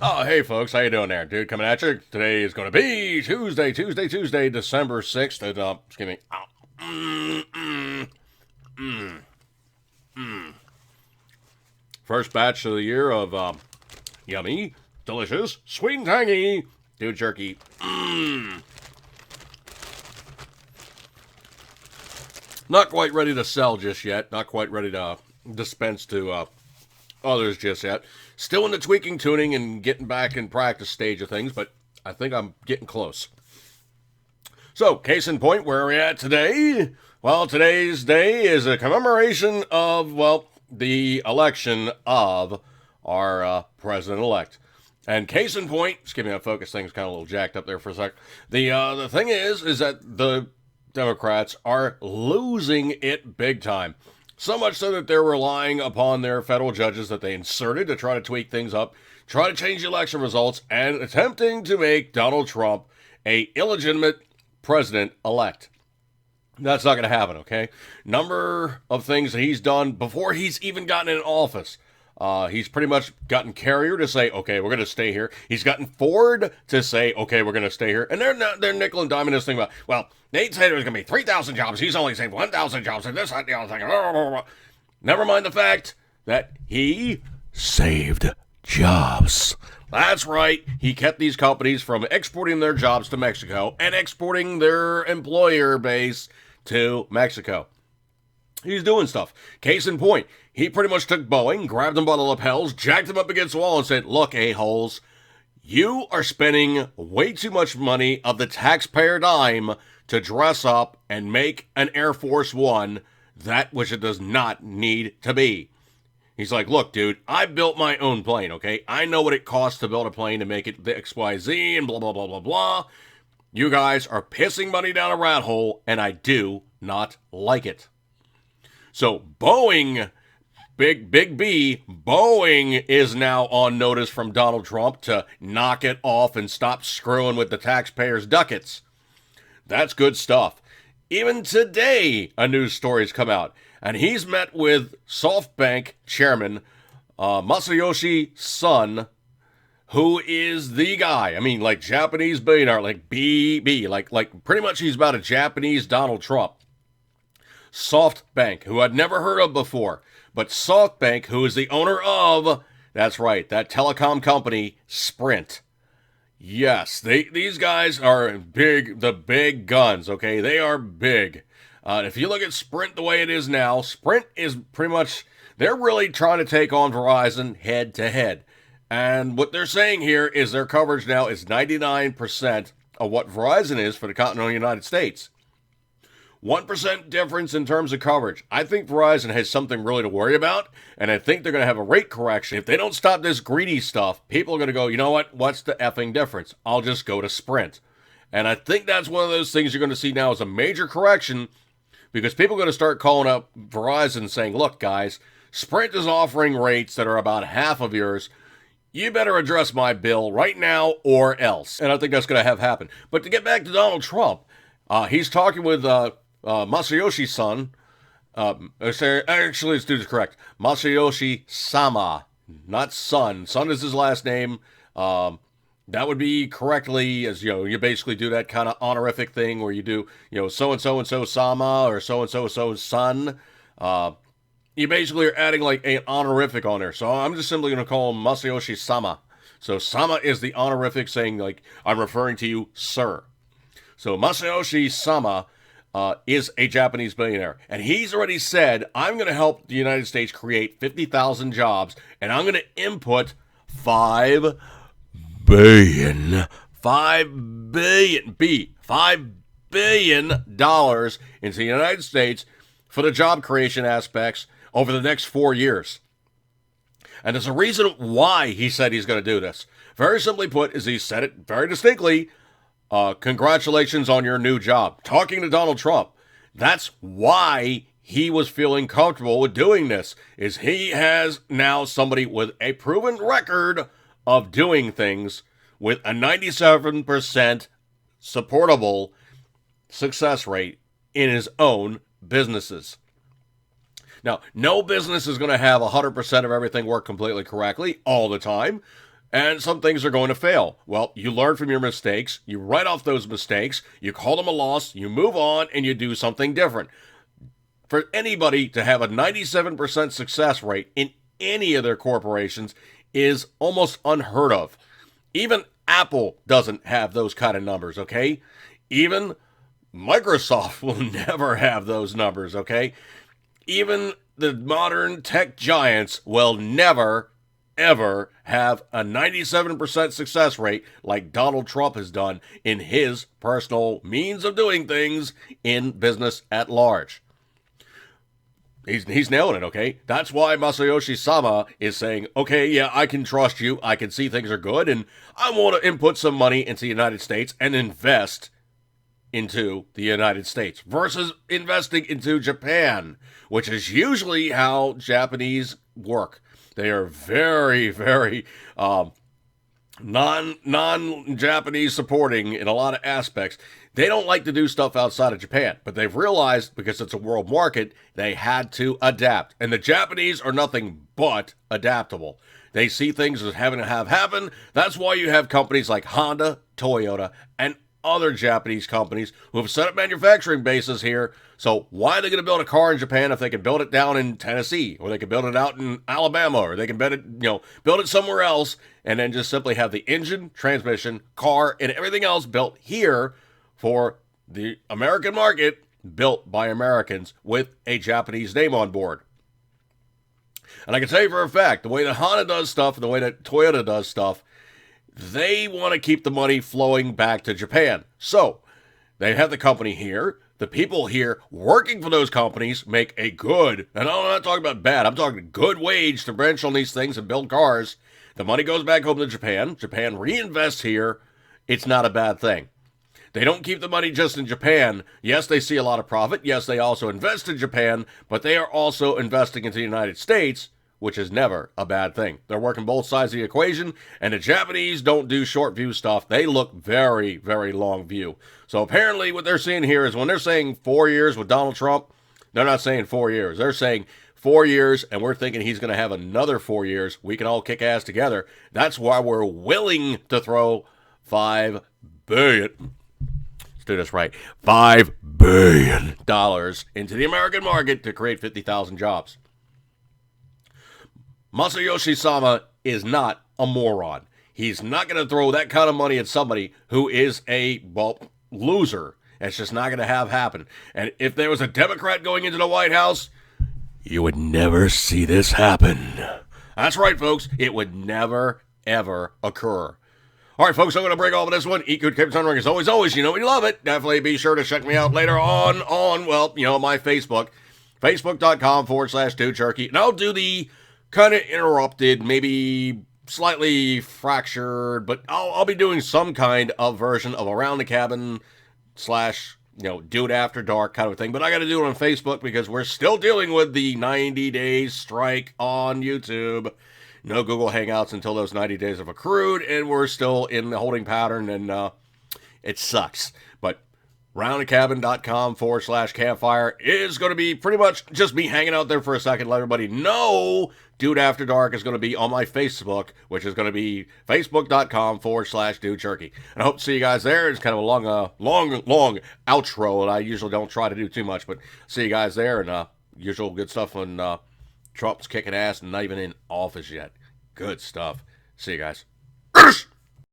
Oh, hey folks, how you doing there? Dude coming at you. Today is going to be Tuesday, December 6th. And, excuse me. First batch of the year of yummy, delicious, sweet and tangy dude jerky. Not quite ready to sell just yet. Not quite ready to dispense to others just yet. Still in the tweaking, tuning, and getting back in practice stage of things, but I think I'm getting close. So, case in point, where are we at today? Well, today's day is a commemoration of, well, the election of our president-elect. And case in point, excuse me, my focus thing's kind of a little jacked up there for a sec. The thing is that the Democrats are losing it big time. So much so that they're relying upon their federal judges that they inserted to try to tweak things up, try to change the election results, and attempting to make Donald Trump a illegitimate president-elect. That's not going to happen, okay? Number of things that he's done before he's even gotten in office. He's pretty much gotten Carrier to say, okay, we're going to stay here. He's gotten Ford to say, okay, we're going to stay here. And they're nickel and diming this thing about, well, Nate said it was going to be 3,000 jobs. He's only saved 1,000 jobs. And this, that, the other thing. Never mind the fact that he saved jobs. That's right. He kept these companies from exporting their jobs to Mexico and exporting their employer base to Mexico. He's doing stuff. Case in point, he pretty much took Boeing, grabbed them by the lapels, jacked them up against the wall and said, look, a-holes, you are spending way too much money of the taxpayer dime to dress up and make an Air Force One that which it does not need to be. He's like, look, dude, I built my own plane, okay? I know what it costs to build a plane to make it the XYZ and blah, blah, blah, blah, blah. You guys are pissing money down a rat hole, and I do not like it. So Boeing, big B, Boeing is now on notice from Donald Trump to knock it off and stop screwing with the taxpayers' ducats. That's good stuff. Even today, a news story's come out, and he's met with SoftBank chairman Masayoshi son, who is the guy. I mean, like Japanese billionaire, like BB, like pretty much he's about a Japanese Donald Trump. SoftBank, who I'd never heard of before, but SoftBank, who is the owner of, that's right, that telecom company, Sprint. Yes, these guys are big, the big guns, okay? They are big. If you look at Sprint the way it is now, Sprint is pretty much, they're really trying to take on Verizon head to head. And what they're saying here is their coverage now is 99% of what Verizon is for the continental United States. 1% difference in terms of coverage. I think Verizon has something really to worry about, and I think they're going to have a rate correction. If they don't stop this greedy stuff, people are going to go, you know what? What's the effing difference? I'll just go to Sprint. And I think that's one of those things you're going to see now as a major correction, because people are going to start calling up Verizon saying, look, guys, Sprint is offering rates that are about half of yours. You better address my bill right now or else. And I think that's going to have happen. But to get back to Donald Trump, he's talking with Masayoshi son. Actually, let's do this correct. Masayoshi Sama, not son. Son is his last name. That would be correctly, as you know, you basically do that kind of honorific thing where you do, you know, so and so Sama or so and so son. You basically are adding like an honorific on there. So I'm just simply going to call him Masayoshi Sama. So Sama is the honorific saying like, I'm referring to you, sir. So Masayoshi Sama is a Japanese billionaire. And he's already said, I'm going to help the United States create 50,000 jobs, and I'm going to input $5 billion dollars into the United States for the job creation aspects over the next 4 years. And there's a reason why he said he's going to do this. Very simply put, is he said it very distinctly, congratulations on your new job. Talking to Donald Trump. That's why he was feeling comfortable with doing this, is he has now somebody with a proven record of doing things with a 97% supportable success rate in his own businesses. Now, no business is going to have 100% of everything work completely correctly all the time. and some things are going to fail. Well, you learn from your mistakes, you write off those mistakes, you call them a loss, you move on, and you do something different. For anybody to have a 97% success rate in any of their corporations is almost unheard of. Even Apple doesn't have those kind of numbers, okay? Even Microsoft will never have those numbers, okay? Even the modern tech giants will never, ever have a 97% success rate like Donald Trump has done in his personal means of doing things in business at large. He's nailing it, okay? That's why Masayoshi Sama is saying, okay, yeah, I can trust you. I can see things are good, and I want to input some money into the United States and invest into the United States versus investing into Japan, which is usually how Japanese work. They are very, very non-Japanese supporting in a lot of aspects. They don't like to do stuff outside of Japan, but they've realized because it's a world market, they had to adapt. And the Japanese are nothing but adaptable. They see things as having to have happen. That's why you have companies like Honda, Toyota, and other Japanese companies who have set up manufacturing bases here. So why are they going to build a car in Japan if they can build it down in Tennessee, or they can build it out in Alabama, or they can build it somewhere else, and then just simply have the engine, transmission, car, and everything else built here for the American market, built by Americans with a Japanese name on board. And I can tell you for a fact, the way that Honda does stuff and the way that Toyota does stuff, they want to keep the money flowing back to Japan. So they have the company here. The people here working for those companies make a good, and I'm not talking about bad, I'm talking good wage to wrench on these things and build cars. The money goes back home to Japan. Japan reinvests here. It's not a bad thing. They don't keep the money just in Japan. Yes, they see a lot of profit. Yes, they also invest in Japan, but they are also investing into the United States, which is never a bad thing. They're working both sides of the equation, and the Japanese don't do short view stuff. They look very, very long view. So apparently what they're seeing here is when they're saying 4 years with Donald Trump, they're not saying 4 years. They're saying 4 years, and we're thinking he's going to have another 4 years. We can all kick ass together. That's why we're willing to throw $5 billion. Do this right, $5 billion into the American market to create 50,000 jobs. Masayoshi Sama is not a moron. He's not going to throw that kind of money at somebody who is a, loser. It's just not going to happen. And if there was a Democrat going into the White House, you would never see this happen. That's right, folks. It would never, ever occur. All right, folks, I'm going to break off of this one. Eat good, keep on ring. As always, you know we love it. Definitely be sure to check me out later on my Facebook, facebook.com/Dude Jerky. And I'll do the kind of interrupted, maybe slightly fractured, but I'll be doing some kind of version of Around the Cabin / Dude After Dark kind of thing. But I got to do it on Facebook because we're still dealing with the 90-day strike on YouTube. No Google Hangouts until those 90 days have accrued, and we're still in the holding pattern, and it sucks. But roundthecabin.com/campfire is going to be pretty much just me hanging out there for a second, let everybody know Dude After Dark is going to be on my Facebook, which is going to be facebook.com/Dude Jerky. And I hope to see you guys there. It's kind of a long outro, and I usually don't try to do too much, but see you guys there, and usual good stuff when Trump's kicking ass and not even in office yet. Good stuff. See you guys.